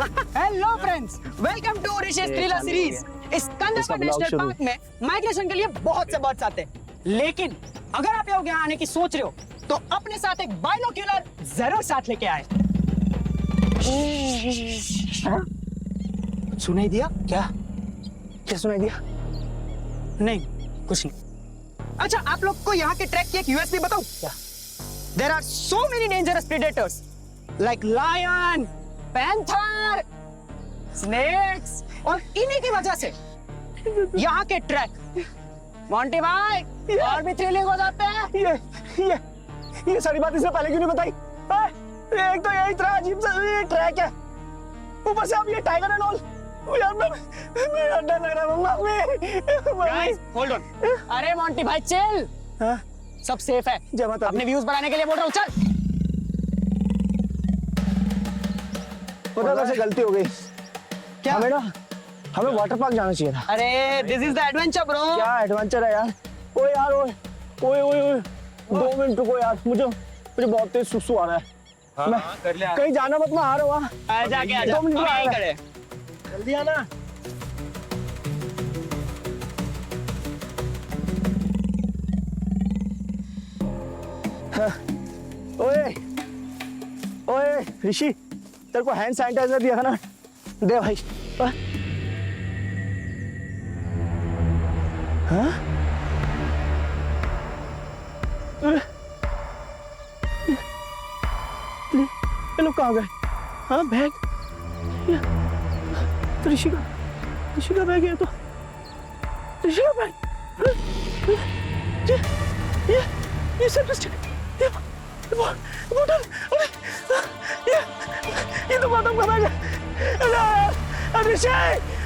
Hello friends, welcome to Rishi's thriller series. इस Kandhar national park में migration के लिए बहुत से बर्ड्स आते हैं, लेकिन अगर आप यहाँ आने की सोच रहे हो तो अपने साथ एक बाइनोक्यूलर जरूर साथ लेके आए। सुनाई दिया क्या? क्या सुनाई दिया? नहीं, कुछ नहीं। अच्छा, आप लोग को यहाँ के ट्रैक की एक यूएसपी बताऊं क्या? There are so many dangerous predators like lion, panther, snakes, और इन्हीं की वजह से यहाँ के ट्रैक मोंटी भाई और भी थ्रिलिंग हो जाते हैं। ये सारी बात इसने पहले क्यों नहीं बताई? एक तो ये इतना अजीब सा ये ट्रैक है, ऊपर से अब ये टाइगर एंड ऑल। यार मेरा डर लग रहा है मम्मी। Guys hold on. अरे मोंटी भाई चिल, सब सेफ है। अपने व्यूज बढ़ाने के लिए बोल रहा हूँ, चल। पता कैसे गलती हो गई? क्या? हमें वाटर पार्क जाना चाहिए था। अरे this is the adventure bro. क्या एडवेंचर है यार? ओए यार ओए 2 मिनट रुको यार, मुझे बहुत तेज सुसु आ रहा है। मैं कर ले, कहीं जाना मत, मैं आ रहा हूँ। आजा 2 मिनट में आ रहा है, जल्दी आना। ओए ऋषि, तेरे को हैंड सैनिटाइजर दिया था ना, दे भाई। हाँ? ये लोग कहाँ गए? हाँ बैग, तो ऋषि का बैग है, तो ऋषि का बैग। ये सब बोतल, ये तो गौतम का बैग है। अरे ऋषि,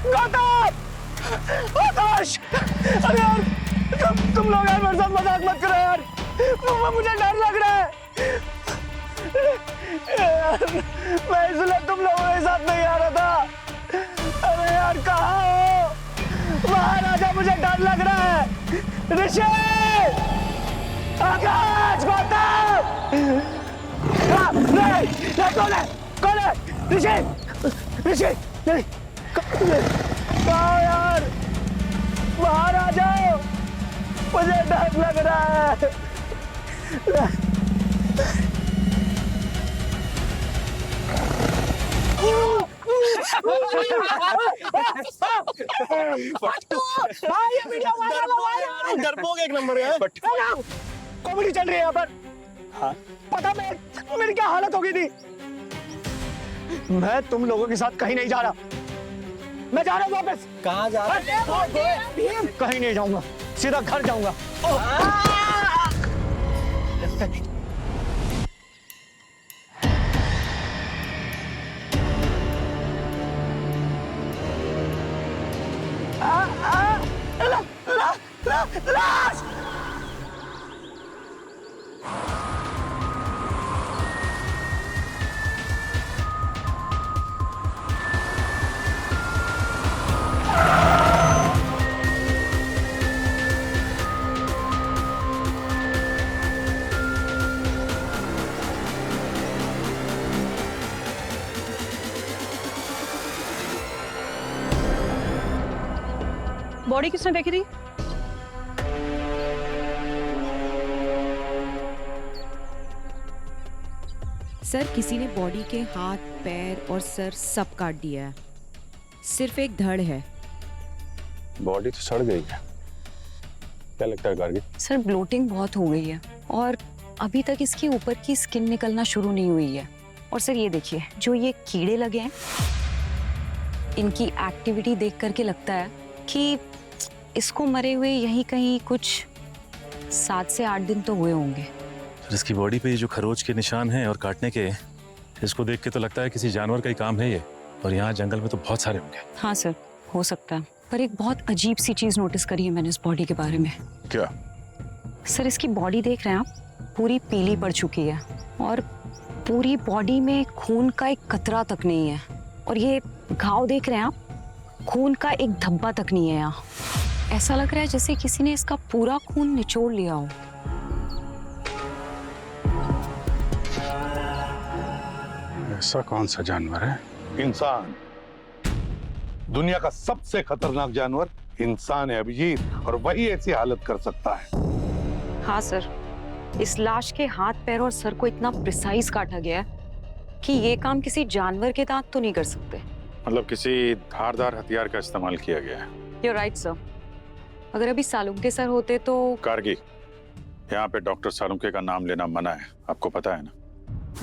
गौतम, आकाश, अरे यार तुम लोग यार मेरे साथ मजाक मत करो यार, मुझे डर लग रहा है यार, मैं इसलिए तुम लोगों के साथ नहीं आ रहा था। अरे यार कहाँ हो? बाहर आजा, मुझे डर लग रहा है। ऋषि, आकाश, गौतम, कौन है? ऋषि, नहीं, कहाँ यार? बाहर आ जाओ, मुझे डर लग रहा है। डरपोक एक नंबर है। कॉमेडी चल रही है यहाँ पर। हाँ? पता मेरी क्या हालत हो गई थी। मैं तुम लोगों के साथ कहीं नहीं जा रहा, मैं जा रहा हूँ वापस। कहाँ जा रहे हैं? कहीं नहीं जाऊंगा, सीधा घर जाऊंगा। लाश! बॉडी किसने देखी थी? सर, किसी ने बॉडी के हाथ, पैर और सर सब काट दिया है, सिर्फ एक धड़ है। बॉडी तो सड़ गई है। क्या लगता है कारगिल? सर, ब्लोटिंग बहुत हो गई है और अभी तक इसके ऊपर की स्किन निकलना शुरू नहीं हुई है। और सर ये देखिए, जो ये कीड़े लगे हैं, इनकी एक्टिविटी देख करके लगता है कि इसको मरे हुए यहीं कहीं कुछ 7 से 8 दिन तो हुए होंगे। इसकी बॉडी पे ये जो खरोच के निशान हैं और काटने के, इसको देख के तो लगता है किसी जानवर का ही काम है ये। और यहाँ जंगल में तो बहुत सारे होंगे। हाँ सर, हो सकता है, पर एक बहुत अजीब सी चीज नोटिस करी है मैंने इस बॉडी के बारे में। क्या? सर, इसकी बॉडी देख रहे हैं आप, पूरी पीली पड़ चुकी है और पूरी बॉडी में खून का एक कतरा तक नहीं है। और ये घाव देख रहे हैं आप, खून का एक धब्बा तक नहीं है यहाँ। ऐसा लग रहा है जैसे किसी ने इसका पूरा खून निचोड़ लिया हो। ऐसा कौन सा जानवर है इंसान। दुनिया का सबसे खतरनाक जानवर इंसान है अभिजीत, और वही ऐसी हालत कर सकता है। हाँ सर, इस लाश के हाथ पैर और सर को इतना प्रिसाइज काटा गया है कि ये काम किसी जानवर के दांत तो नहीं कर सकते। मतलब किसी धारदार हथियार का इस्तेमाल किया गया है। You're right, sir. अगर अभी सालुंके सर होते तो। गार्गी, यहाँ पे डॉक्टर सालुंके का नाम लेना मना है, आपको पता है ना?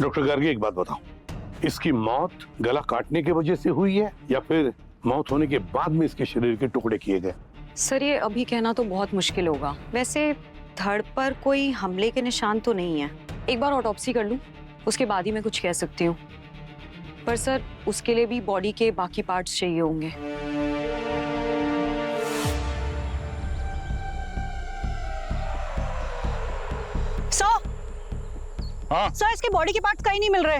डॉक्टर गार्गी, एक बात बताओ, इसकी मौत गला काटने की वजह से हुई है या फिर मौत होने के बाद में इसके शरीर के टुकड़े किए गए? सर ये अभी कहना तो बहुत मुश्किल होगा। वैसे धड़ पर कोई हमले के निशान तो नहीं है। एक बार ऑटोप्सी कर लूं, उसके बाद ही मैं कुछ कह सकती हूँ। पर सर उसके लिए भी बॉडी के बाकी पार्ट्स चाहिए होंगे। हाँ? सर इसके बॉडी के पार्ट्स कहीं नहीं मिल रहे।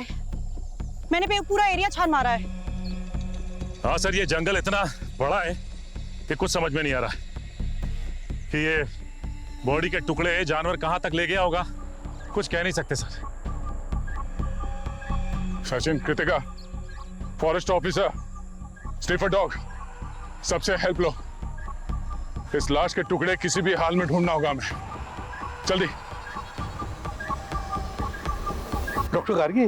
मैंने पूरा एरिया छान मारा है। हाँ सर, ये जंगल इतना बड़ा है कि कुछ समझ में नहीं आ रहा कि ये बॉडी के टुकड़े जानवर कहाँ तक ले गया होगा, कुछ कह नहीं सकते sir. Sachin, Kritika, forest officer, sniffer dog, सबसे हेल्प लो। इस लाश के टुकड़े किसी भी हाल में ढूंढना होगा हमें, जल्दी। डॉक्टर गार्गी,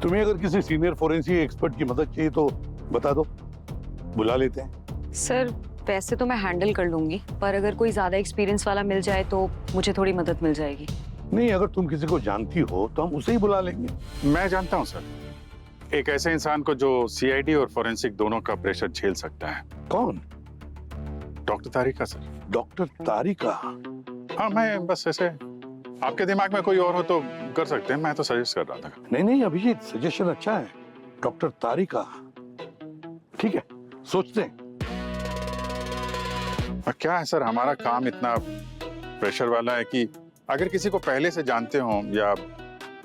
तुम्हें अगर किसी सीनियर फोरेंसिक एक्सपर्ट की मदद चाहिए तो बता दो, बुला लेते हैं। सर वैसे तो मैं हैंडल कर लूंगी, पर अगर कोई ज्यादा एक्सपीरियंस वाला मिल जाए तो मुझे थोड़ी मदद मिल जाएगी। नहीं, अगर तुम किसी को जानती हो तो हम उसे ही बुला लेंगे। मैं जानता हूँ सर, एक ऐसे इंसान को जो सीआईडी और फोरेंसिक दोनों का प्रेशर झेल सकता है। कौन? डॉक्टर तारिका सर। डॉक्टर तारिका? हाँ, मैं बस ऐसे, आपके दिमाग में कोई और हो तो कर सकते हैं, मैं तो सजेस्ट कर रहा था। नहीं नहीं अभिजीत, सजेशन अच्छा है। डॉक्टर तारिका, ठीक है, सोचते हैं। और क्या है सर, हमारा काम इतना प्रेशर वाला है कि अगर किसी को पहले से जानते हो या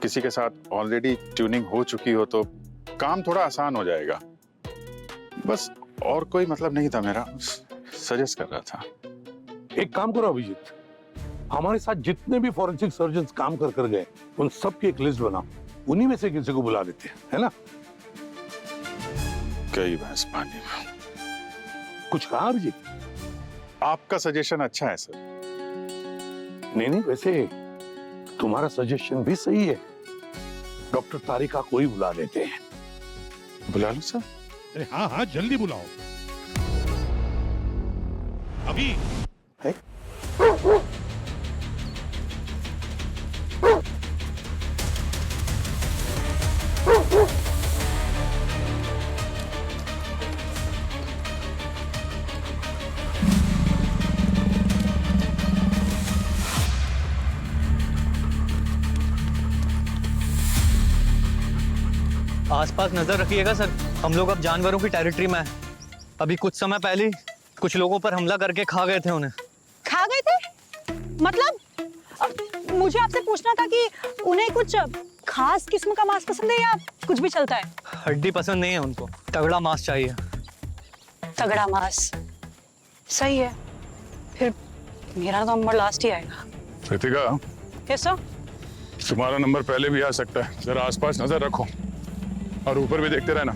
किसी के साथ ऑलरेडी ट्यूनिंग हो चुकी हो तो काम थोड़ा आसान हो जाएगा। बस और कोई मतलब नहीं था मेरा, सजेस्ट कर रहा था। एक काम करो अभिजीत, हमारे साथ जितने भी फॉरेंसिक सर्जन्स काम कर गए उन सब की एक लिस्ट बनाओ, उन्हीं में से किसी को बुला लेते हैं, है ना? कई भैंस पानी में। कुछ कहा अभिजीत? आपका सजेशन अच्छा है सर। नहीं नहीं, वैसे तुम्हारा सजेशन भी सही है। डॉक्टर तारिका को ही बुला लेते हैं। बुला लो सर। अरे हाँ हाँ, जल्दी बुलाओ अभी। है? आसपास नजर रखिएगा सर, हम लोग अब जानवरों की टेरिटरी में हैं। अभी कुछ समय पहले ही कुछ लोगों पर हमला करके खा गए थे उन्हें। खा गए थे? मतलब मुझे आपसे पूछना था कि उन्हें कुछ खास किस्म का मांस पसंद है या कुछ भी चलता है? हड्डी पसंद नहीं है उनको, तगड़ा मांस चाहिए। तगड़ा मांस, सही है। फिर मेरा नंबर लास्ट ही आएगा। कृतिका, कैसा? तुम्हारा नंबर पहले भी आ सकता है, जरा आसपास नजर रखो और ऊपर भी देखते रहना।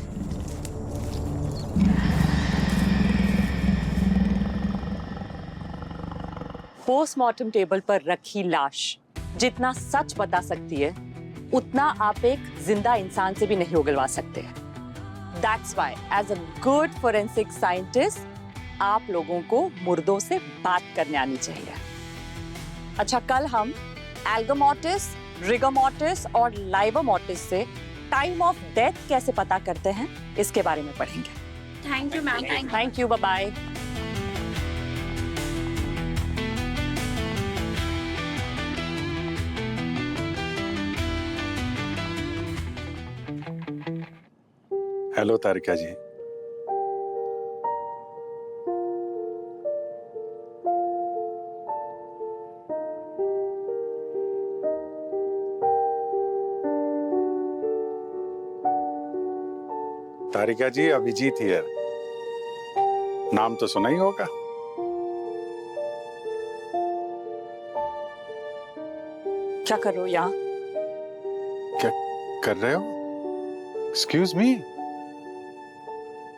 पोस्टमार्टम टेबल पर रखी लाश जितना सच बता सकती है उतना आप एक जिंदा इंसान से भी नहीं उगलवा सकते। That's why, as a good forensic scientist, आप लोगों को मुर्दों से बात करने आनी चाहिए। अच्छा, कल हम एल्गोमोर्टिस, रिगोमोर्टिस और लाइवोमोर्टिस से टाइम ऑफ डेथ कैसे पता करते हैं इसके बारे में पढ़ेंगे। Thank you ma'am. Thank you, bye bye. Hello Tarika ji. Tarika ji, Abhijeet here. नाम तो सुना ही होगा। क्या कर रहे हो यहाँ? क्या कर रहे हो? एक्सक्यूज मी,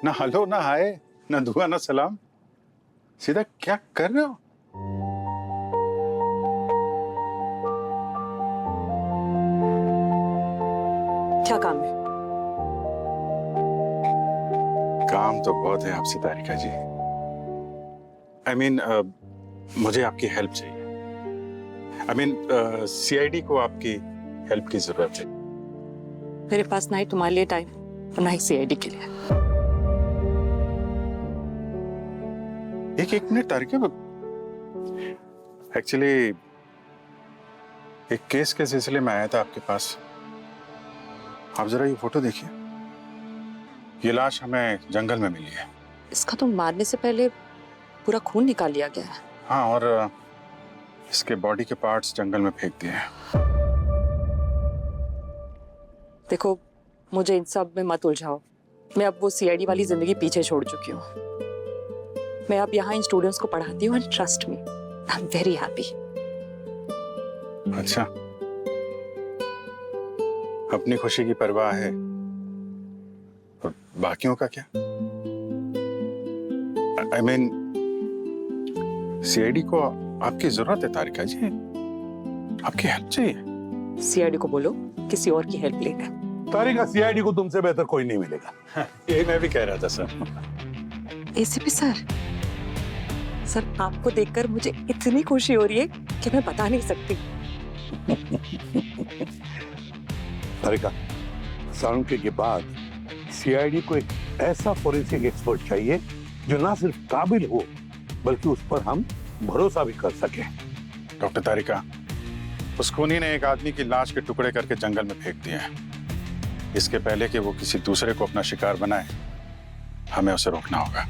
ना हेलो ना हाय ना दुआ ना सलाम, सीधा क्या कर रहे हो? क्या काम है? काम तो बहुत है आपसे तारिका जी। आई मीन मुझे आपकी हेल्प चाहिए। आई मीन सीआईडी को आपकी हेल्प की जरूरत है। मेरे पास ना ही तुम्हारे लिए टाइम और ना ही सीआईडी के लिए। एक मिनट तारिका, एक्चुअली एक केस के सिलसिले में आया था आपके पास। आप जरा ये फोटो देखिए, ये लाश हमें जंगल में मिली है। इसका तो मारने से पहले पूरा खून निकाल लिया गया है। हाँ, और इसके बॉडी के पार्ट्स जंगल में फेंक दिए हैं। देखो, मुझे इन सब में मत उलझाओ। मैं अब वो सीआईडी वाली जिंदगी पीछे छोड़ चुकी हूँ। मैं अब यहाँ इन स्टूडेंट्स को पढ़ाती हूँ, and trust me, I am very happy. अच्छा, अपनी खुशी की परवाह है, और बाकियों का क्या? आई मीन सीआईडी को आपकी जरूरत है तारिका जी, आपकी हेल्प चाहिए। सीआईडी को बोलो किसी और की हेल्प लेगा। तारिका, सीआईडी को तुमसे बेहतर कोई नहीं मिलेगा। यही मैं भी कह रहा था सर। एसीपी सर, सर आपको देखकर मुझे इतनी खुशी हो रही है कि मैं बता नहीं सकती। तारिका, साळुंखे के बाद सीआईडी को एक ऐसा फोरेंसिक एक्सपर्ट चाहिए जो ना सिर्फ काबिल हो बल्कि उस पर हम भरोसा भी कर सके। डॉक्टर तारिका, उस खूनी ने एक आदमी की लाश के टुकड़े करके जंगल में फेंक दिए हैं। इसके पहले कि वो किसी दूसरे को अपना शिकार बनाए, हमें उसे रोकना होगा।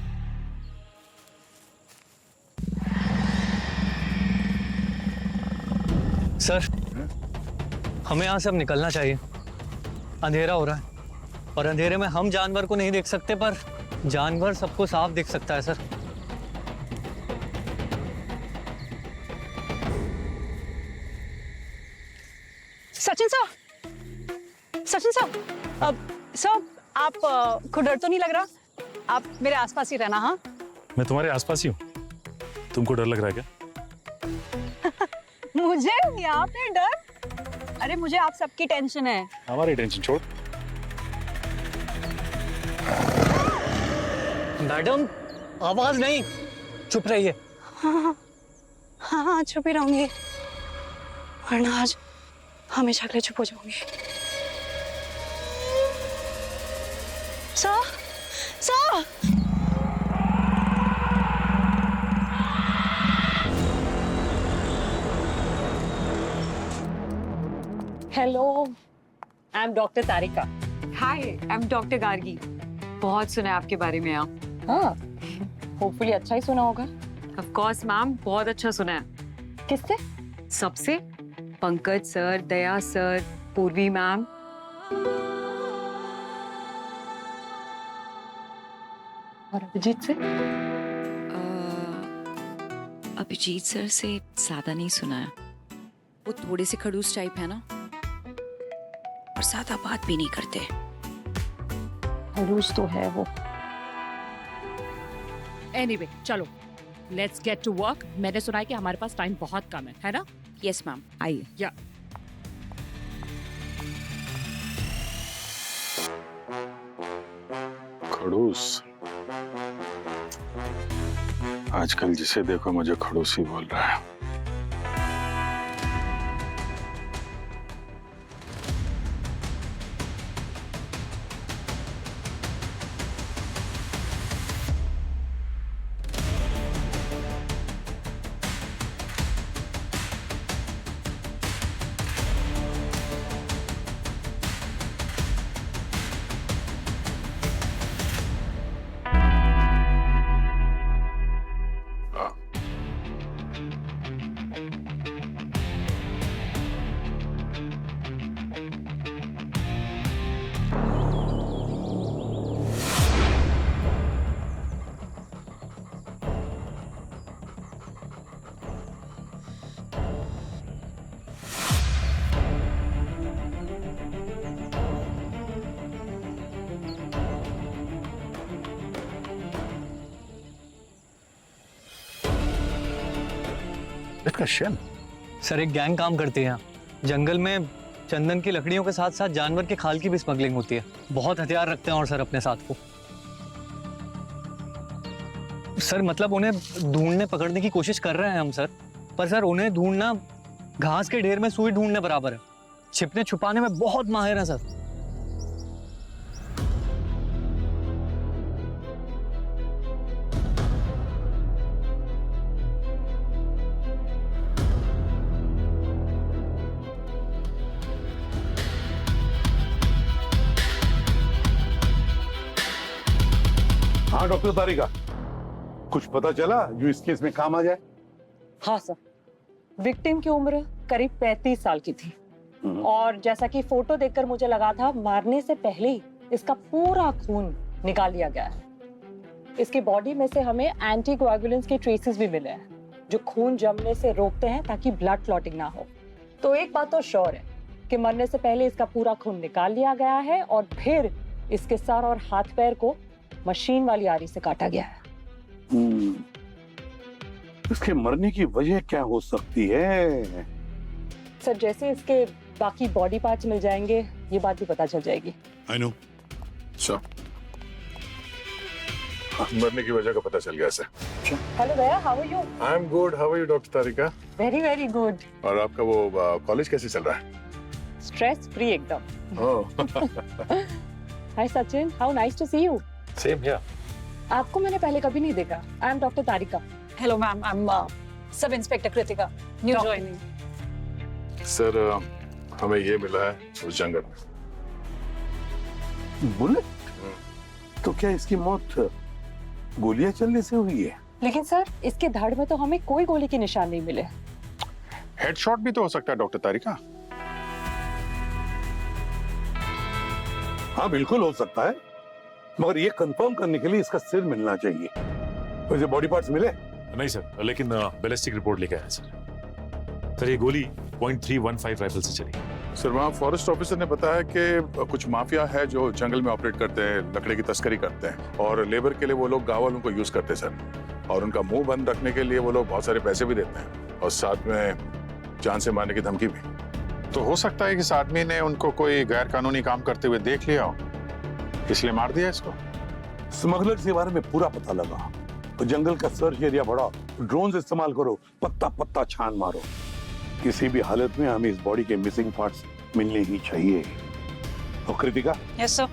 सर, हमें यहाँ से अब निकलना चाहिए। अंधेरा हो रहा है और अंधेरे में हम जानवर को नहीं देख सकते, पर जानवर सबको साफ दिख सकता है sir. Sachin sir, Sachin sir, sir आप को डर तो नहीं लग रहा? आप मेरे आसपास ही रहना। हाँ, मैं तुम्हारे आसपास ही हूँ। तुमको डर लग रहा है क्या? मुझे यहाँ पे डर? अरे मुझे आप सबकी टेंशन है। हमारी टेंशन छोड़। मैडम, आवाज नहीं, चुप रहिए। हाँ, चुप ही रहूंगी, वरना आज हमेशा के लिए चुप हो जाऊंगी। Sir, sir, hello, I am doctor Tarika. Hi, I am doctor Gargi. बहुत सुना है आपके बारे में आप। हाँ, होपफुली अच्छा ही सुना होगा। ऑफ कोर्स मैम, बहुत अच्छा सुना है। किससे? सबसे, पंकज सर, दया सर, पूर्वी मैम। और अभिजीत से? अभिजीत सर से ज्यादा नहीं सुना है। वो थोड़े से खड़ूस टाइप है ना, और ज्यादा बात भी नहीं करते। खड़ूस तो है वो। एनीवे, चलो लेट्स गेट टू वर्क। मैंने सुना है कि हमारे पास टाइम बहुत कम है ना? यस मैम, आइए। या खड़ूस, आजकल जिसे देखो मुझे खड़ूस ही बोल रहा है। भारत का शेल? सर एक गैंग काम करती है यहाँ। जंगल में चंदन की लकड़ियों के साथ साथ जानवर के खाल की भी स्मगलिंग होती है। बहुत हथियार रखते हैं और सर अपने साथ को। सर मतलब उन्हें ढूंढने पकड़ने की कोशिश कर रहे हैं हम सर, पर सर उन्हें ढूंढना घास के ढेर में सुई ढूंढने बराबर है। छिपने छुपाने में बहुत माहिर है सर। हाँ डॉक्टर तारिका, कुछ पता चला जो इस केस में काम आ जाए? हाँ सर, विक्टिम की उम्र करीब 35 साल की थी और जैसा कि फोटो देखकर मुझे लगा था मारने से पहले ही इसका पूरा खून निकाल लिया गया है। इसकी बॉडी में से हमें एंटीकोएगुलेंट्स के ट्रेसेस भी मिले हैं जो खून जमने से रोकते हैं ताकि ब्लड क्लॉटिंग ना हो। तो एक बात तो श्योर है कि मरने से पहले इसका पूरा खून निकाल लिया गया है और फिर इसके सर और हाथ पैर को मशीन वाली आरी से काटा गया है। इसके मरने की वजह क्या हो सकती है? सर जैसे इसके बाकी बॉडी पार्ट्स मिल जाएंगे ये बात भी पता चल जाएगी। I know. अच्छा, मरने की वजह का पता चल गया सर। हेलो भैया, how are you? I am good, how are you doctor Tarika? Very very good. और आपका वो कॉलेज कैसे चल रहा है? स्ट्रेस फ्री एकदम। Hi Sachin, how nice to see you. Same here. आपको मैंने पहले कभी नहीं देखा। I am doctor Tarika. Hello ma'am, I am sub inspector Kritika, new joining. Sir हमें ये मिला है उस जंगल में। बुलेट? तो क्या इसकी मौत गोलियां चलने से हुई है? लेकिन सर इसके धड़ में तो हमें कोई गोली के निशान नहीं मिले। हेडशॉट भी तो हो सकता है डॉक्टर तारिका। हाँ बिल्कुल हो सकता है, मगर ये कंफर्म करने के लिए इसका सिर मिलना चाहिए। वैसे बॉडी पार्ट्स मिले? नहीं सर, लेकिन बैलिस्टिक रिपोर्ट लेके आया सर। सर ये गोली .315 राइफल से चली। सर वहाँ फॉरेस्ट ऑफिसर ने बताया कि कुछ माफिया है जो जंगल में ऑपरेट करते हैं, लकड़ी की तस्करी करते हैं और लेबर के लिए वो लोग गाँव वालों को यूज करते हैं सर। और उनका मुंह बंद रखने के लिए वो लोग बहुत सारे पैसे भी देते हैं और साथ में जान से मारने की धमकी भी। तो हो सकता है कि इस आदमी ने उनको कोई गैर कानूनी काम करते हुए देख लिया हो, इसलिए मार दिया इसको। स्मगलर के बारे में पूरा पता लगा तो जंगल का सर्च एरिया बढ़ाओ, ड्रोन इस्तेमाल करो, पत्ता पत्ता छान मारो। किसी भी हालत में हमें इस बॉडी के मिसिंग पार्ट्स मिलने ही चाहिए। और कृतिका, यस सर।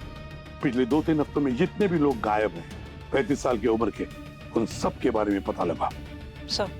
पिछले 2-3 हफ्तों में जितने भी लोग गायब हैं 35 साल की उम्र के, उन सब के बारे में पता लगा। सर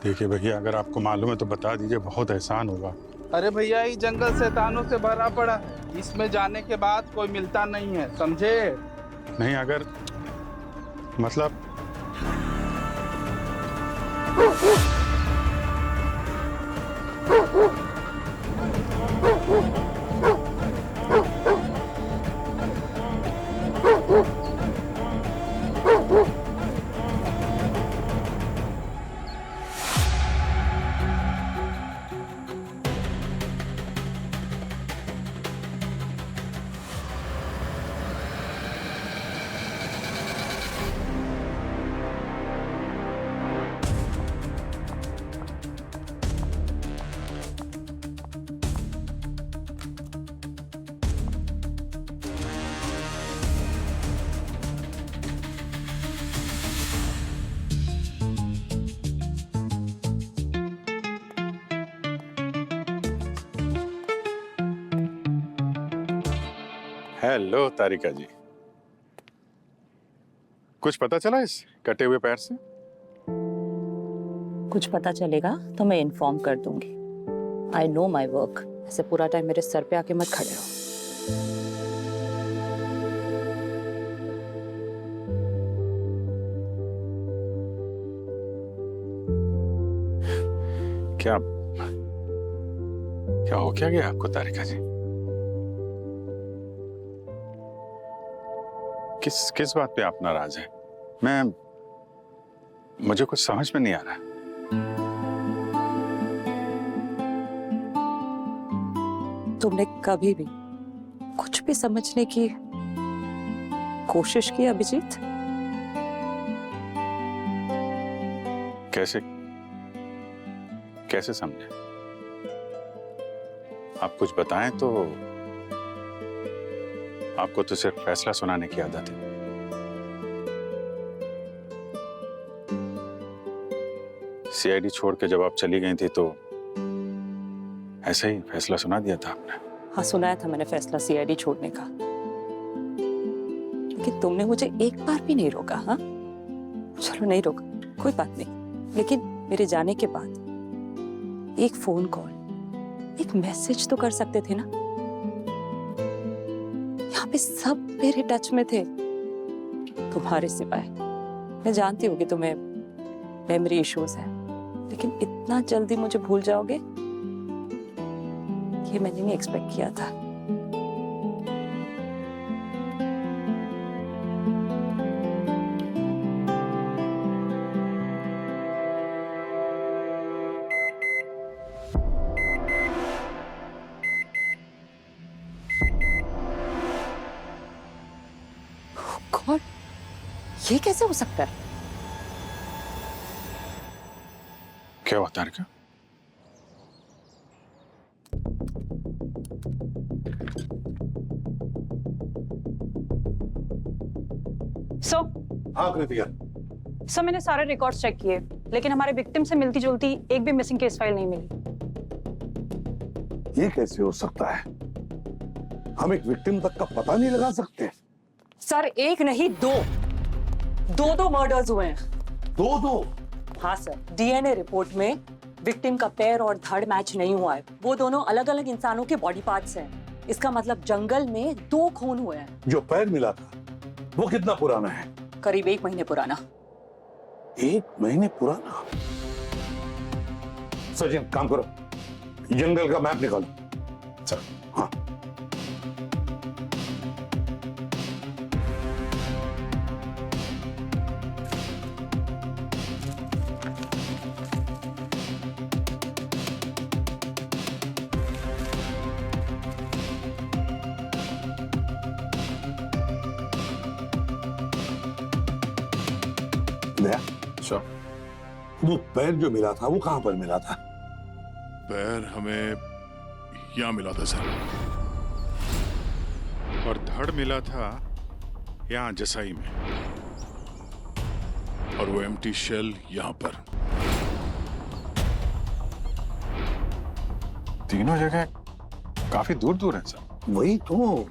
देखिए भैया, अगर आपको मालूम है तो बता दीजिए, बहुत एहसान होगा। अरे भैया ये जंगल शैतानों से भरा पड़ा है, इसमें जाने के बाद कोई मिलता नहीं है, समझे? नहीं अगर मतलब हेलो तारिका जी, कुछ पता चला इस कटे हुए पैर से? कुछ पता चलेगा तो मैं इन्फॉर्म कर दूंगी। I know my work. ऐसे पूरा टाइम मेरे सर पे आके मत खड़े रहो। क्या क्या हो क्या गया आपको तारिका जी? किस बात पे आप नाराज हैं? मुझे कुछ समझ में नहीं आ रहा। तुमने कभी भी कुछ भी समझने की कोशिश की अभिजीत? कैसे समझे? आप कुछ बताएं तो। आपको तो सिर्फ फैसला सुनाने की आदत है। सीआईडी छोड़ के जब आप चली गई थी तो ऐसे ही फैसला सुना दिया था आपने। हाँ, सुनाया था मैंने फैसला सीआईडी छोड़ने का, लेकिन तुमने मुझे एक बार भी नहीं रोका। हाँ चलो नहीं रोका, कोई बात नहीं, लेकिन मेरे जाने के बाद एक फोन कॉल, एक मैसेज तो कर सकते थे ना। यहाँ पे सब मेरे टच में थे, तुम्हारे सिवाय। मैं जानती हूँ कि तुम्हें मेमोरी इश्यूज है, लेकिन इतना जल्दी मुझे भूल जाओगे ये मैंने नहीं एक्सपेक्ट किया था। गॉड, ये कैसे हो सकता है? क्या हुआ तारिका? हाँ कृतिका, सर मैंने सारे रिकॉर्ड्स चेक किए, लेकिन हमारे विक्टिम से मिलती जुलती एक भी मिसिंग केस फाइल नहीं मिली। ये कैसे हो सकता है? हम एक विक्टिम तक का पता नहीं लगा सकते? सर एक नहीं दो मर्डर्स हुए हैं। दो? हाँ सर, डीएनए रिपोर्ट में विक्टिम का पैर और धड़ मैच नहीं हुआ है। वो दोनों अलग अलग इंसानों के बॉडी पार्ट्स हैं। इसका मतलब जंगल में 2 खून हुए हैं। जो पैर मिला था वो कितना पुराना है? करीब 1 महीने पुराना। 1 महीने पुराना? सचिन काम करो, जंगल का मैप निकालो। सर। हाँ सर, वो पैर जो मिला था वो कहां पर मिला था? पैर हमें यहाँ मिला था सर। और धड़ मिला था यहाँ जसाई में। और वो एम्प्टी शेल यहाँ पर। तीनों जगह काफी दूर दूर है सर। वही तो,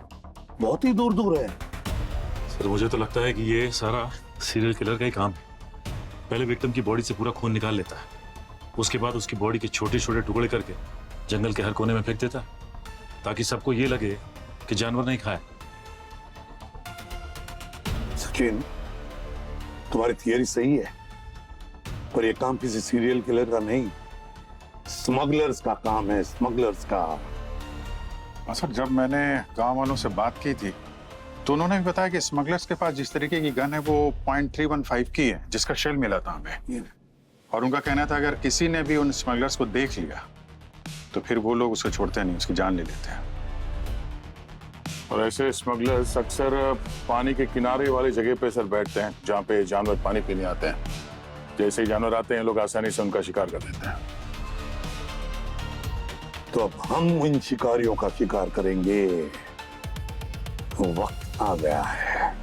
बहुत ही दूर दूर है। सर मुझे तो लगता है कि ये सारा सीरियल किलर का ही काम है। पहले विक्टिम की बॉडी से पूरा खून निकाल लेता है, उसके बाद उसकी बॉडी के छोटे छोटे टुकड़े करके जंगल के हर कोने में फेंक देता, ताकि सबको ये लगे कि जानवर नहीं खाए। सचिन, तुम्हारी थियरी सही है, पर ये काम किसी सीरियल किलर का नहीं, स्मगलर्स का काम है, स्मगलर्स का। सर जब मैंने गांव वालों से बात की थी तो उन्होंने भी बताया कि स्मगलर्स के पास जिस तरीके की गन है वो .315 की है, जिसका शेल मिला था हमें। और उनका कहना था अगर किसी ने भी उन स्मगलर्स को देख लिया तो फिर वो लोग उसे छोड़ते नहीं, उसकी जान ले लेते हैं। और ऐसे स्मगलर्स अक्सर पानी के किनारे वाली जगह पे सर बैठते हैं, जहाँ पे जानवर पानी पीने आते हैं। जैसे ही जानवर आते हैं लोग आसानी से उनका शिकार कर देते हैं। तो अब हम इन शिकारियों का शिकार करेंगे। वक्त आ गया है।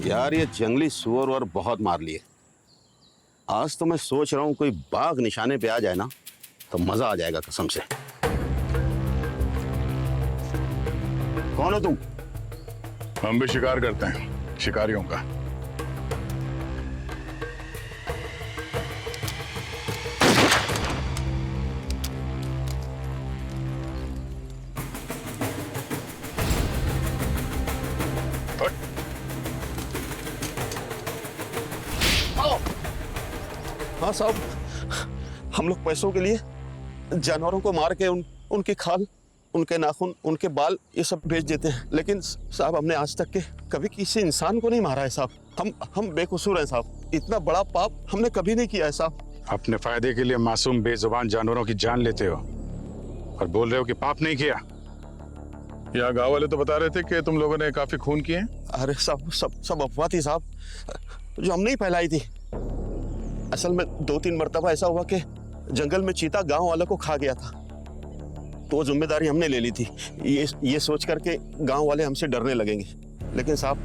यार ये जंगली सुअर और बहुत मार लिए। आज तो मैं सोच रहा हूँ कोई बाघ निशाने पे आ जाए ना तो मजा आ जाएगा कसम से। कौन हो तुम? हम भी शिकार करते हैं, शिकारियों का। हाँ साहब, हम लोग पैसों के लिए जानवरों को मार के उनकी खाल, उनके नाखून, उनके बाल ये सब बेच देते हैं। लेकिन साहब हमने आज तक के कभी किसी इंसान को नहीं मारा है साहब। हम बेकसूर हैं साहब। इतना बड़ा पाप हमने कभी नहीं किया है साहब। अपने फायदे के लिए मासूम बेजुबान जानवरों की जान लेते हो और बोल रहे हो कि पाप नहीं किया। यहाँ गाँव वाले तो बता रहे थे कि तुम लोगों ने काफी खून किए। अरे साहब सब अफवाह थी साहब, जो हमने ही फैलाई थी। असल में 2-3 मरतबा ऐसा हुआ कि जंगल में चीता गांव वालों को खा गया था, तो वो जिम्मेदारी हमने ले ली थी, ये सोच करके गांव वाले हमसे डरने लगेंगे। लेकिन साहब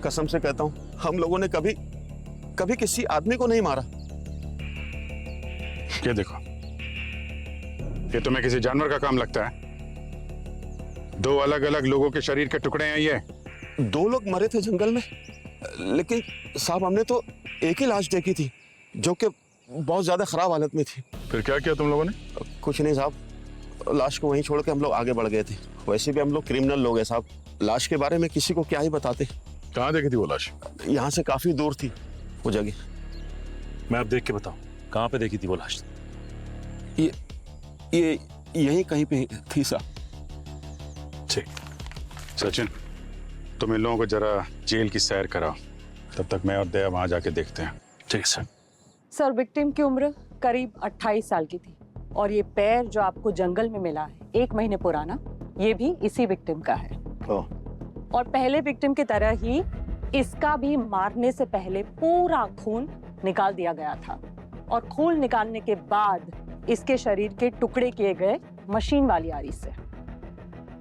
कसम से कहता हूँ, हम लोगों ने कभी किसी आदमी को नहीं मारा। ये देखो, ये तुम्हें किसी जानवर का काम लगता है? 2 अलग-अलग लोगों के शरीर के टुकड़े हैं ये। 2 लोग मरे थे जंगल में, लेकिन साहब हमने तो एक ही लाश देखी थी जो कि बहुत ज्यादा खराब हालत में थी। फिर क्या किया तुम लोगों ने? कुछ नहीं साहब, लाश को वहीं छोड़ के हम लोग आगे बढ़ गए थे। वैसे भी हम लोग क्रिमिनल लोग हैं साहब, लाश के बारे में किसी को क्या ही बताते। कहाँ देखी थी वो लाश? यहाँ से काफी दूर थी वो जगह। मैं अब देख के बताऊं, कहाँ पे देखी थी वो लाश? ये यहीं कहीं पे थी साहब। ठीक, सचिन तुम इन लोगों को जरा जेल की सैर कराओ, तब तक मैं और दया वहां जाके देखते हैं। ठीक है सर। सर, विक्टिम की उम्र करीब 28 साल की थी और ये पैर जो आपको जंगल में मिला है 1 महीने पुराना, ये भी इसी विक्टिम का है। और पहले विक्टिम की तरह ही इसका भी मारने से पहले पूरा खून निकाल दिया गया था और खून निकालने के बाद इसके शरीर के टुकड़े किए गए मशीन वाली आरी से।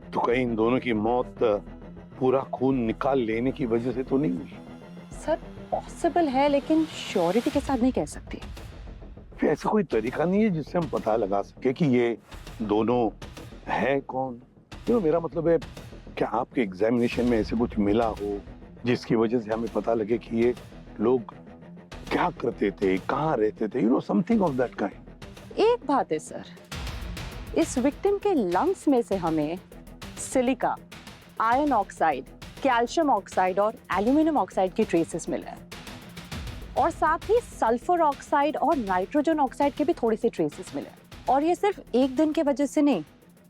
तो कहीं इन दोनों की मौत पूरा खून निकाल लेने की वजह से तो नहीं हुई? सर पॉसिबल है, लेकिन श्योरिटी के साथ नहीं कह सकती। फिर ऐसा कोई तरीका नहीं है जिससे हम पता लगा सके कि ये दोनों है कौन? मेरा मतलब है, क्या आपके एग्जामिनेशन में ऐसे कुछ मिला हो जिसकी वजह से हमें पता लगे कि ये लोग क्या करते थे, कहाँ रहते थे, समथिंग ऑफ दैट काइंड। एक बात है सर, इस विक्टिम के लंग्स में से हमें silica, iron oxide, calcium oxide और एल्यूमिनियम ऑक्साइड की ट्रेसेस मिले हैं और साथ ही सल्फर ऑक्साइड और नाइट्रोजन ऑक्साइड के भी थोड़े से ट्रेसेस मिले हैं। और ये सिर्फ एक दिन के वजह से नहीं,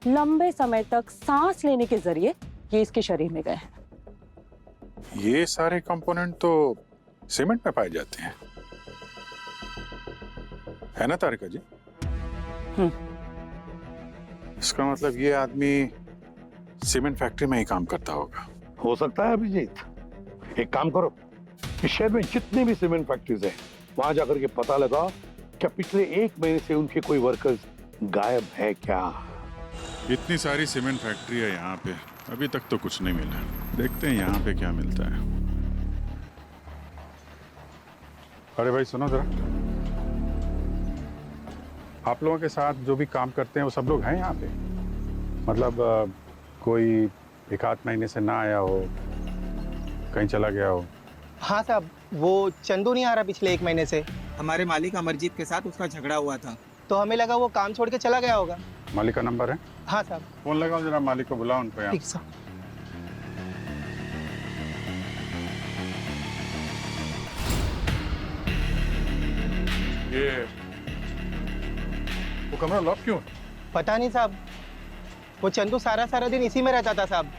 लंबे समय तक सांस लेने के जरिए ये इसके शरीर में गए हैं। ये सारे कंपोनेंट तो सीमेंट में पाए जाते हैं, है ना तारिका जी? इसका मतलब ये आदमी सीमेंट फैक्ट्री में ही काम करता होगा। हो सकता है अभिजीत, एक काम करो, इस शहर में जितने भी सीमेंट फैक्ट्रीज हैं वहां जाकर के पता लगा क्या पिछले 1 महीने से उनके कोई वर्कर्स गायब है क्या। इतनी सारी सीमेंट फैक्ट्री है यहाँ पे, अभी तक तो कुछ नहीं मिला। देखते हैं यहाँ पे क्या मिलता है। अरे भाई सुनो जरा, आप लोगों के साथ जो भी काम करते हैं वो सब लोग हैं यहाँ पे? मतलब कोई 1-8 महीने से ना आया हो, कहीं चला गया हो? हाँ साहब, वो चंदू नहीं आ रहा पिछले 1 महीने से। हमारे मालिक अमरजीत के साथ उसका झगड़ा हुआ था, तो हमें लगा वो काम छोड़ के चला गया होगा। मालिक का नंबर है? हाँ साहब। फोन लगाओ जरा, मालिक को बुलाओ उनको यहाँ। ठीक साहब। ये वो कमरा लॉक क्यों? पता नहीं साहब, वो चंदू सारा दिन इसी में रहता था साहब,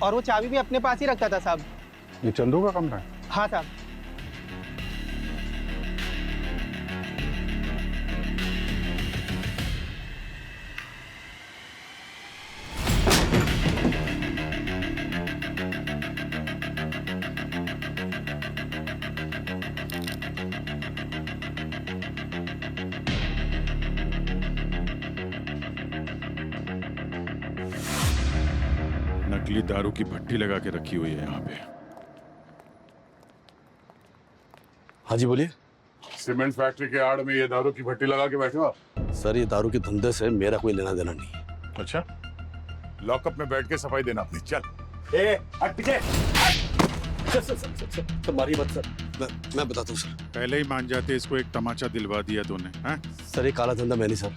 और वो चाबी भी अपने पास ही रखता था साहब। ये चंदू का कमरा है? हाँ साहब। नकली दारू की भट्टी लगा के रखी हुई है यहाँ पे। हाँ जी बोलिए। सीमेंट फैक्ट्री के आड़ में ये दारू की भट्टी लगा के बैठे हो आप? सर ये दारू के धंधे से मेरा कोई लेना देना नहीं है। अच्छा, लॉकअप में बैठ के सफाई देना अपनी। चल ए हट पीछे। सर मारिए मत सर, मैं बताता हूँ सर। पहले ही मान जाते, इसको एक तमाचा दिलवा दिया तूने। हाँ? सर ये काला धंधा मैं नहीं सर,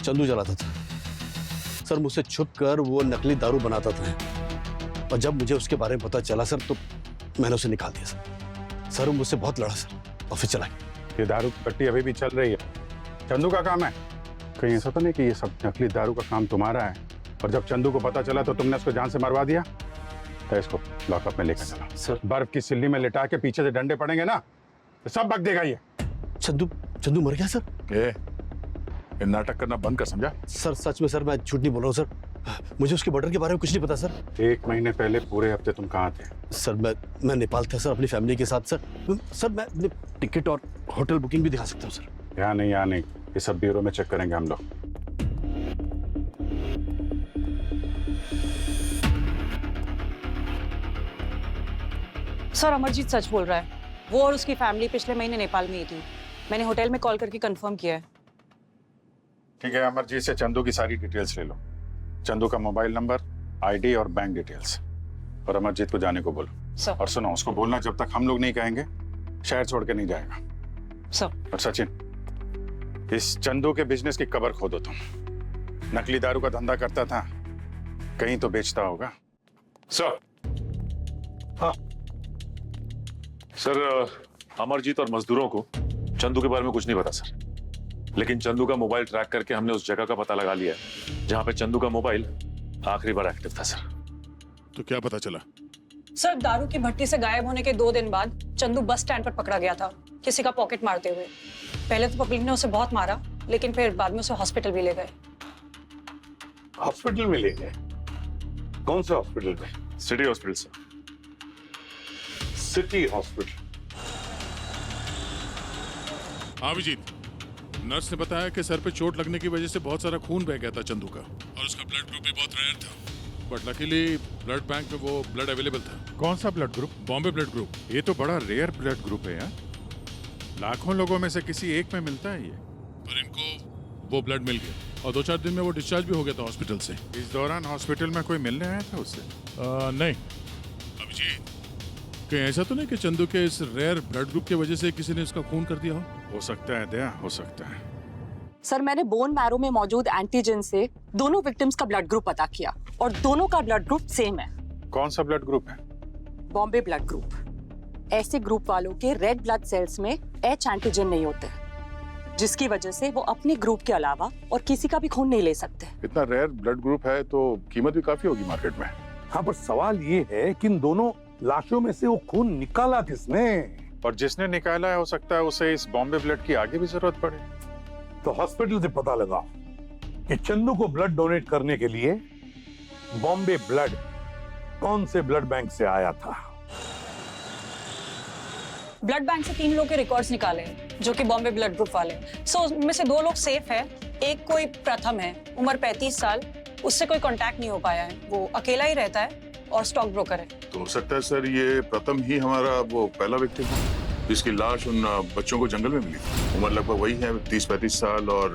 चंदू चलाता था सर। मुझसे छुप कर वो नकली दारू बनाता था, और जब मुझे उसके बारे में पता चला सर तो मैंने उसे निकाल दिया सर। सर वो मुझसे बहुत लड़ा सर, और फिर चला गया। ये दारू की पट्टी अभी भी चल रही है, चंदू का काम है। कहीं ऐसा तो नहीं कि ये सब नकली दारू का काम तुम्हारा है, और जब चंदू को पता चला तो तुमने उसको जान से मरवा दिया? तो इसको लॉकअप में लेकर चला सर। बर्फ की सिल्ली में लिटा के पीछे से डंडे पड़ेंगे ना तो सब बक देगा ये। चंदू मर गया सर? ये नाटक करना बंद कर, समझा? सर सच में सर, मैं झूठ नहीं बोल रहा हूँ सर। मुझे उसके मर्डर के बारे में कुछ नहीं पता सर। 1 महीने पहले पूरे हफ्ते तुम कहाँ थे? सर मैं नेपाल था सर, अपनी फैमिली के साथ सर। सर मैं अपने टिकट और होटल बुकिंग भी दिखा सकता हूँ सर। यहाँ नहीं, ये सब ब्यूरो में चेक करेंगे हम लोग। सर अमरजीत सच बोल रहा है। वो और उसकी फैमिली पिछले महीने नेपाल में ही थी। मैंने होटल में कॉल करके कंफर्म किया है। ठीक है, अमरजीत से चंदू की सारी डिटेल्स ले लो। चंदू का मोबाइल नंबर, आईडी और बैंक डिटेल्स, और अमरजीत को जाने को बोलो। सर। और सुनो, उसको बोलना जब तक हम लोग नहीं कहेंगे शहर छोड़ के नहीं जाएगा। सर। और सचिन, इस चंदू के बिजनेस की कबर खोदो तुम। नकली दारू का धंधा करता था, कहीं तो बेचता होगा। सर। हाँ सर, अमरजीत और मजदूरों को चंदू के बारे में कुछ नहीं पता सर, लेकिन चंदू का मोबाइल ट्रैक करके हमने उस जगह का पता लगा लिया जहां पे चंदू का मोबाइल आखिरी बार एक्टिव था सर। तो क्या पता चला? सर दारू की भट्टी से गायब होने के 2 दिन बाद चंदू बस स्टैंड पर पकड़ा गया था, किसी का पॉकेट मारते हुए। पहले तो पब्लिक ने उसे बहुत मारा, लेकिन फिर बाद में उसे हॉस्पिटल भी ले गए। हॉस्पिटल में ले गए? कौन से हॉस्पिटल में? City hospital sir. City hospital. Abhijeet, nurse ने बताया कि सर पे चोट लगने की वजह से बहुत सारा खून बह गया था चंदू का, और उसका ब्लड ग्रुप भी बहुत रेयर था। बट लकीली ब्लड बैंक में वो ब्लड अवेलेबल था। कौन सा blood group? Bombay blood group. ये तो बड़ा रेयर ब्लड ग्रुप है यार, लाखों लोगों में से किसी एक में मिलता है ये। पर इनको वो ब्लड मिल गया, और 2-4 दिन में वो डिस्चार्ज भी हो गया था हॉस्पिटल से। इस दौरान हॉस्पिटल में कोई मिलने आया था उससे? नहीं। अभिजीत, कहीं ऐसा तो नहीं कि चंदू के इस रेयर ब्लड ग्रुप की वजह से किसी ने इसका खून कर दिया हो सकता है दया, हो सकता है। सर मैंने बोन मैरो में मौजूद एंटीजन से दोनों विक्टिम्स का ब्लड ग्रुप पता किया, और दोनों का ब्लड ग्रुप सेम है। कौन सा ब्लड ग्रुप है? Bombay blood group. ऐसे ग्रुप वालों के रेड ब्लड सेल्स में H एंटीजन नहीं होते, जिसकी वजह से वो अपने ग्रुप के अलावा और किसी का भी खून नहीं ले सकते। इतना रेयर ब्लड ग्रुप है तो कीमत भी काफी होगी मार्केट में। हाँ, पर सवाल ये है कि इन दोनों लाशों में से वो खून निकाला किसने? और जिसने निकाला है हो सकता है उसे इस बॉम्बे ब्लड की आगे भी जरूरत पड़े। तो हॉस्पिटल से पता लगा कि चंदू को ब्लड डोनेट करने के लिए बॉम्बे ब्लड कौन से ब्लड बैंक से आया था? ब्लड बैंक से 3 लोगों के रिकॉर्ड्स निकाले जो कि बॉम्बे ब्लड ग्रुप वाले। सो उनमें से 2 लोग सेफ है, एक कोई प्रथम है, उम्र 35 साल, उससे कोई कांटेक्ट नहीं हो पाया है, वो अकेला ही रहता है और स्टॉक ब्रोकर है। तो हो सकता है सर ये प्रथम ही हमारा वो पहला व्यक्ति था जिसकी लाश उन बच्चों को जंगल में मिली। उम्र लगभग वही है, 30-35 साल, और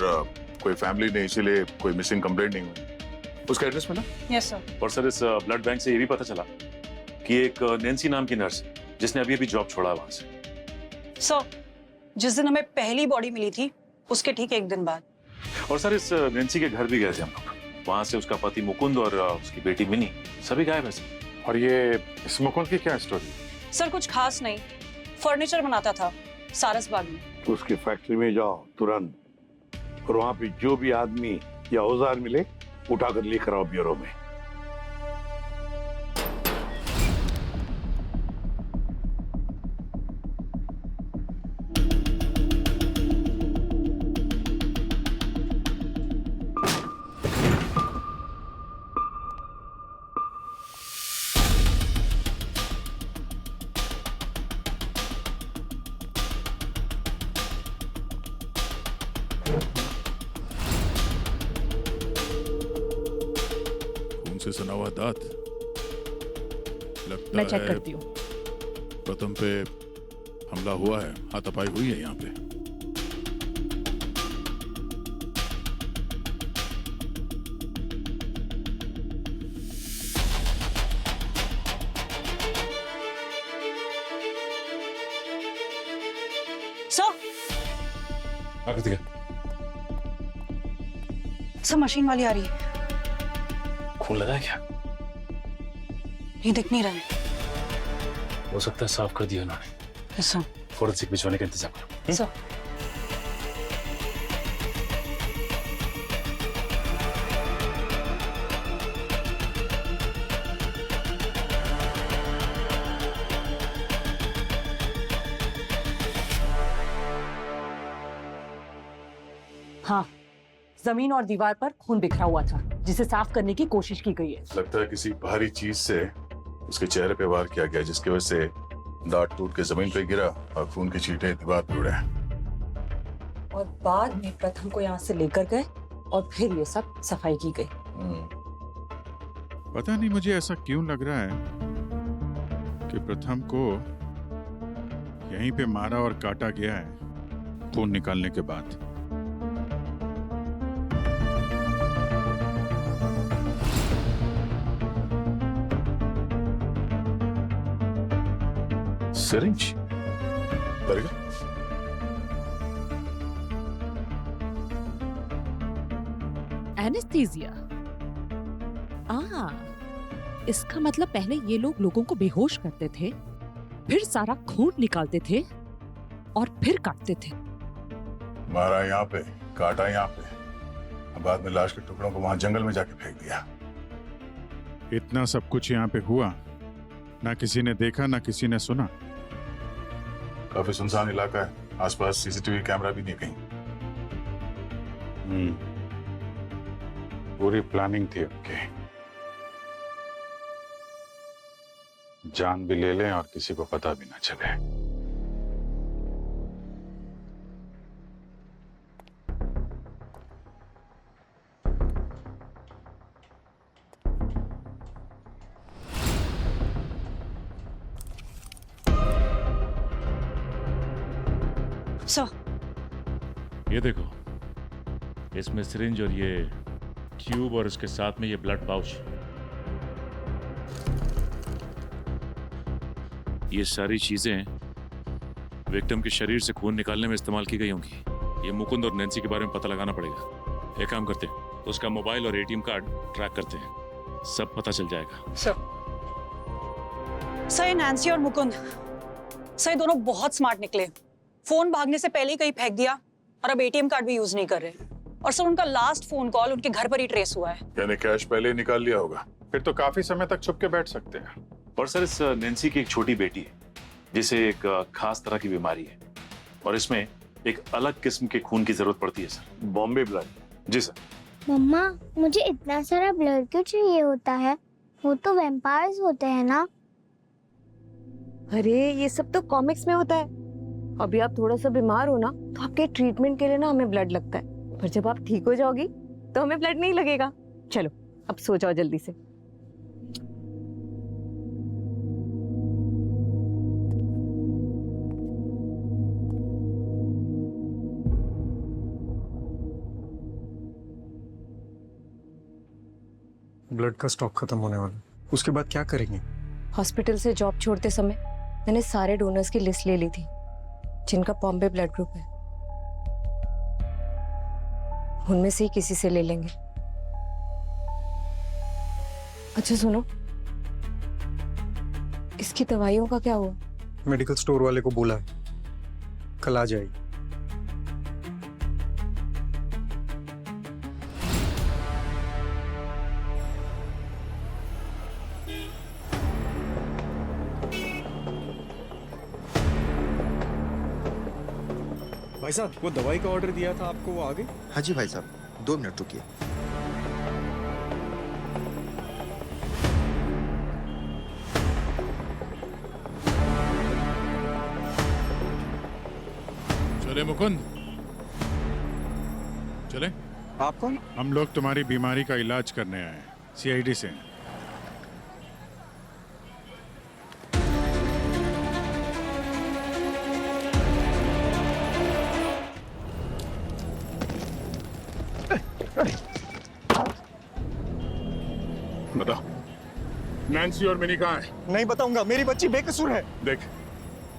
कोई फैमिली ने इसीलिए कोई मिसिंग कंप्लेंट नहीं हुई। उसका एड्रेस मिला? Yes sir. और सर इस ब्लड बैंक से ये भी पता चला कि एक नैन्सी नाम की नर्स जिसने अभी जॉब छोड़ा वहां से। सर जिस दिन हमें पहली बॉडी मिली थी उसके ठीक 1 दिन बाद। और सर इस नैन्सी के घर भी गए थे हम लोग, वहां से उसका पति मुकुंद और उसकी बेटी मिनी सभी गायब है सर। और ये इस मुकुंद की क्या स्टोरी? सर कुछ खास नहीं, फर्नीचर बनाता था सारसबाग में। उसकी फैक्ट्री में जाओ तुरंत, और वहां पे जो भी आदमी या औजार मिले उठाकर लेकर आओ ब्यूरो में। से सना हुआ दांत लगता मैं चेक है करती हूँ। प्रथम पे हमला हुआ है, हाथापाई हुई है यहाँ पे। सर सर मशीन वाली आ रही है। खून लगा है क्या? ये दिख नहीं रहा है। हो सकता है साफ कर दिया उन्होंने। Yes sir. फोरेंसिक भिजवाने का इंतजाम करो। सर हाँ, जमीन और दीवार पर खून बिखरा हुआ था, जिसे साफ करने की कोशिश की गई है। लगता है किसी भारी चीज से उसके चेहरे पे वार किया गया, जिसकी वजह से दांत टूट के जमीन पे गिरा और खून की छींटे दीवार पे उड़े। और बाद में प्रथम को यहाँ से लेकर गए और फिर ये सब सफाई की गई। पता नहीं मुझे ऐसा क्यों लग रहा है कि प्रथम को यहीं पे मारा और काटा गया है खून निकालने के बाद। Syringe anaesthesia. इसका मतलब पहले ये लोग लोगों को बेहोश करते थे, फिर सारा खून निकालते थे और फिर काटते थे। मारा यहाँ पे, काटा यहाँ पे, बाद में लाश के टुकड़ों को वहां जंगल में जाके फेंक दिया। इतना सब कुछ यहाँ पे हुआ, ना किसी ने देखा ना किसी ने सुना। काफी सुनसान इलाका है, आसपास सीसीटीवी कैमरा भी नहीं कहीं। पूरी प्लानिंग थी उनकी, जान भी ले लें और किसी को पता भी ना चले। सर ये देखो, इसमें सिरिंज और ये ट्यूब और इसके साथ में ये ब्लड पाउच, ये सारी चीजें विक्टिम के शरीर से खून निकालने में इस्तेमाल की गई होंगी। ये मुकुंद और नैन्सी के बारे में पता लगाना पड़ेगा। एक काम करते हैं, उसका मोबाइल और एटीएम कार्ड ट्रैक करते हैं, सब पता चल जाएगा। सर नैन्सी और मुकुंद, सर ये दोनों बहुत स्मार्ट निकले। फोन भागने से पहले ही कहीं फेंक दिया और अब एटीएम कार्ड भी यूज नहीं कर रहे। और सर उनका लास्ट फोन कॉल उनके घर पर ही ट्रेस हुआ है। यानी कैश पहले ही निकाल लिया होगा। फिर तो काफी समय तक छुप के बैठ सकते हैं। और सर इस नैन्सी की एक छोटी बेटी है जिसे एक खास तरह की बीमारी है और इसमें एक अलग किस्म के खून की जरूरत पड़ती है सर, बॉम्बे ब्लड। जी सर। मम्मा, मुझे इतना सारा ब्लड क्यों चाहिए होता है? वो तो वैम्पायर्स होते हैं ना। अरे ये सब तो कॉमिक्स में होता है। अभी आप थोड़ा सा बीमार हो ना तो आपके ट्रीटमेंट के लिए ना हमें ब्लड लगता है, पर जब आप ठीक हो जाओगी तो हमें ब्लड नहीं लगेगा। चलो अब सो जाओ जल्दी से। ब्लड का स्टॉक खत्म होने वाला, उसके बाद क्या करेंगे? हॉस्पिटल से जॉब छोड़ते समय मैंने सारे डोनर्स की लिस्ट ले ली थी जिनका बॉम्बे ब्लड ग्रुप है। उनमें से ही किसी से ले लेंगे। अच्छा सुनो, इसकी दवाइयों का क्या हुआ? मेडिकल स्टोर वाले को बोला है, कल आ जाएगी। भाई साहब, वो दवाई का ऑर्डर दिया था आपको, वो आ गई? हाँ जी भाई साहब, 2 मिनट रुकिए। चले मुकुंद, चले। आप कौन? हम लोग तुम्हारी बीमारी का इलाज करने आए हैं, सीआईडी से। नैन्सी और मिनी कहाँ है? नहीं बताऊंगा, मेरी बच्ची बेकसूर है। देख,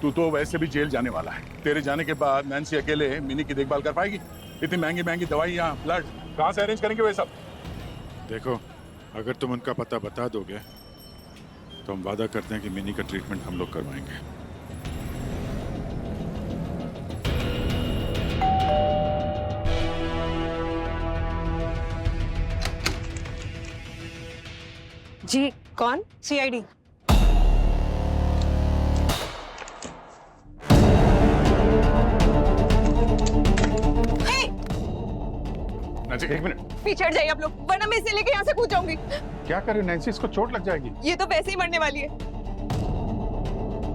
तू तो वैसे भी जेल जाने वाला है। तेरे जाने के बाद नैन्सी अकेले मिनी की देखभाल कर पाएगी? इतनी महंगी महंगी दवाइयाँ, ब्लड कहाँ से अरेंज करेंगे वे सब? देखो, अगर तुम उनका पता बता दोगे तो हम वादा करते हैं कि मिनी का ट्रीटमेंट हम लोग करवाएंगे। जी कौन? सीआईडी। नैन्सी, एक मिनट। पीछे हट जाइए आप लोग, वरना मैं इसे लेके यहाँ से कूद जाऊंगी। क्या कर रहे हो नैन्सी? इसको चोट लग जाएगी। ये तो वैसे ही मरने वाली है।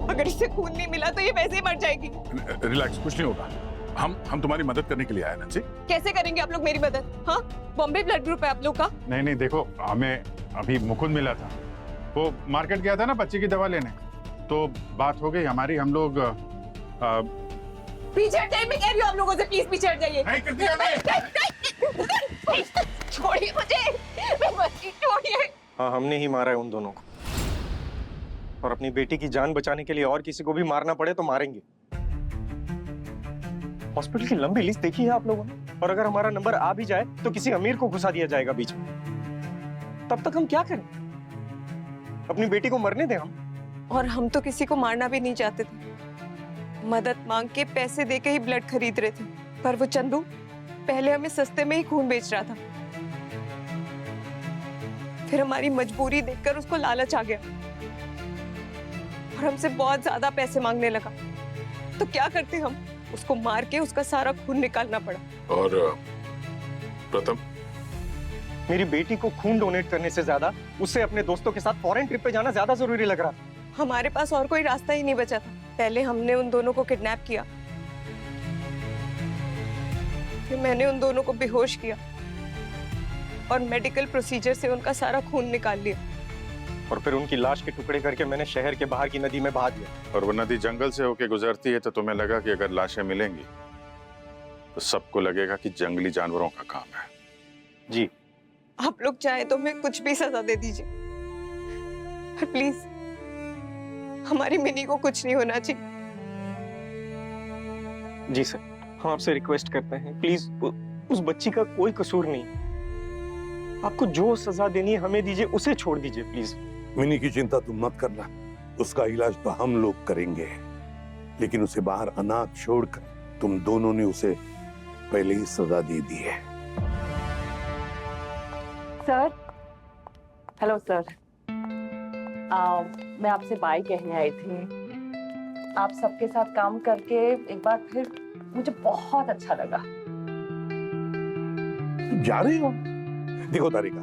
अगर इसे खून नहीं मिला तो ये वैसे ही मर जाएगी। रिलैक्स, कुछ नहीं होगा। हम तुम्हारी मदद करने के लिए आए नैन्सी। कैसे करेंगे आप लोग मेरी मदद? हाँ, बॉम्बे ब्लड ग्रुप है आप लोग का। नहीं, देखो, हमें अभी मुकुंद मिला था। वो मार्केट गया था ना बच्चे की दवा लेने, तो बात हो गई हमारी। हम लोग पीछे हट जाइए, मैं कह रही हूँ आप लोगों से, प्लीज पीछे हट जाइए। छोड़िए मुझे, मैं बच्ची, छोड़िए। हाँ, हमने ही मारा है उन दोनों को, और अपनी बेटी की जान बचाने के लिए और किसी को भी मारना पड़े तो मारेंगे। हॉस्पिटल की लंबी लिस्ट देखी है आप लोगों ने, और अगर हमारा नंबर आ भी जाए तो किसी अमीर को घुसा दिया जाएगा बीच में। तब तक हम क्या करें? अपनी बेटी को मरने दें हम। और हम तो किसी को मारना भी नहीं चाहते थे। मदद मांग के पैसे देके ही ब्लड खरीद रहे थे, पर वो चंदू पहले हमें सस्ते में ही खून बेच रहा था। फिर हमारी मजबूरी देखकर उसको लालच आ गया और हमसे बहुत ज्यादा पैसे मांगने लगा। तो क्या करते हम? उसको मार के उसका सारा खून निकालना पड़ा। और प्रथम, मेरी बेटी को खून डोनेट करने से ज्यादा उसे अपने दोस्तों के साथ फॉरेन ट्रिप पे जाना ज्यादा जरूरी लग रहा था। हमारे पास और कोई रास्ता ही नहीं बचा था। पहले हमने उन दोनों को किडनैप किया, फिर मैंने उन दोनों को बेहोश किया और मेडिकल प्रोसीजर से उनका सारा खून निकाल लिया। और फिर उनकी लाश के टुकड़े करके मैंने शहर के बाहर की नदी में बहा दिया। और वो नदी जंगल से होके गुजरती है, तो तुम्हें लगा कि अगर लाशें मिलेंगी तो सबको लगेगा कि जंगली जानवरों का काम है। जी, आप लोग चाहे तो मैं कुछ भी सजा दे दीजिए, पर प्लीज हमारी मिनी को कुछ नहीं होना चाहिए। जी सर, हम आपसे रिक्वेस्ट करते हैं, प्लीज उस बच्ची का कोई कसूर नहीं। आपको जो सजा देनी है हमें दीजिए, उसे छोड़ दीजिए प्लीज। मिनी की चिंता तुम मत करना, उसका इलाज तो हम लोग करेंगे, लेकिन उसे बाहर अनाथ छोड़कर तुम दोनों ने उसे पहले ही सजा दे दी है। सर, हेलो सर, मैं आपसे बाय कहने आई थी। आप सबके साथ काम करके एक बार फिर मुझे बहुत अच्छा लगा। तुम जा रही हो? देखो तारिका,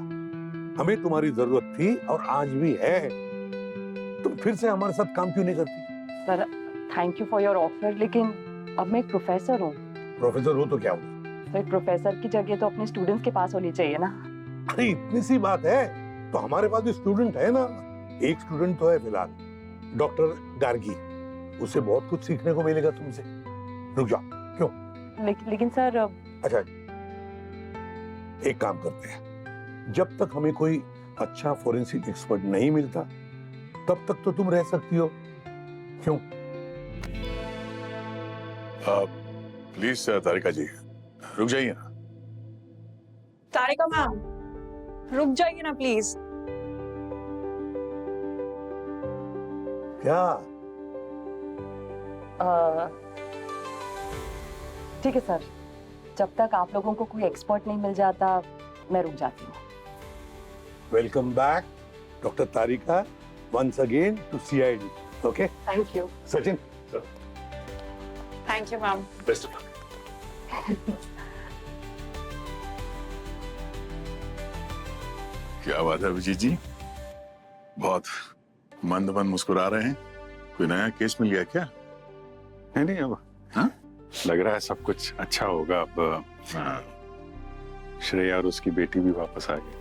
हमें तुम्हारी जरूरत थी और आज भी है। तुम फिर से हमारे साथ काम क्यों नहीं करती? Sir, thank you for your offer, लेकिन अब मैं एक प्रोफेसर हूँ। प्रोफेसर हो तो क्या हुआ? तो एक प्रोफेसर की जगह तो अपने स्टूडेंट्स के पास होनी चाहिए ना। अरे इतनी सी बात है, तो हमारे पास भी स्टूडेंट है ना। एक स्टूडेंट तो है फिलहाल, डॉक्टर गार्गी। उससे बहुत कुछ सीखने को मिलेगा तुमसे। रुक जाओ, क्यों? लेकिन सर, अच्छा, एक काम करते हैं, जब तक हमें कोई अच्छा फोरेंसिक एक्सपर्ट नहीं मिलता तब तक तो तुम रह सकती हो। क्यों? प्लीज तारिका जी, रुक जाइए ना। तारिका मैम, रुक जाइए ना प्लीज। क्या? ठीक है सर, जब तक आप लोगों को कोई एक्सपर्ट नहीं मिल जाता मैं रुक जाती हूँ। Welcome back doctor Tarika, once again to CID. Okay, thank you Sachin. Thank you ma'am. Best of luck. क्या बात है अभिजीत जी, बहुत मंद मंद मुस्कुरा रहे हैं। कोई नया केस मिल गया क्या? नहीं, अब हाँ? लग रहा है सब कुछ अच्छा होगा। अब श्रेया और उसकी बेटी भी वापस आ गई,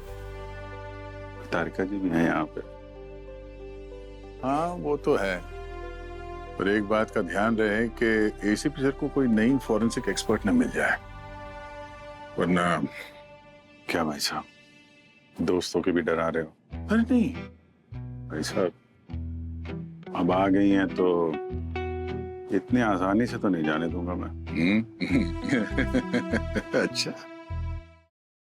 तारिका जी भी हैं यहाँ पे। हाँ, वो तो है, पर एक बात का ध्यान रहे कि एसीपी सर को कोई नई फॉरेंसिक एक्सपर्ट न मिल जाए, वरना। क्या भाई साहब, दोस्तों के भी डरा रहे हो? अरे नहीं, भाई साहब अब आ गई हैं तो इतनी आसानी से तो नहीं जाने दूंगा मैं। अच्छा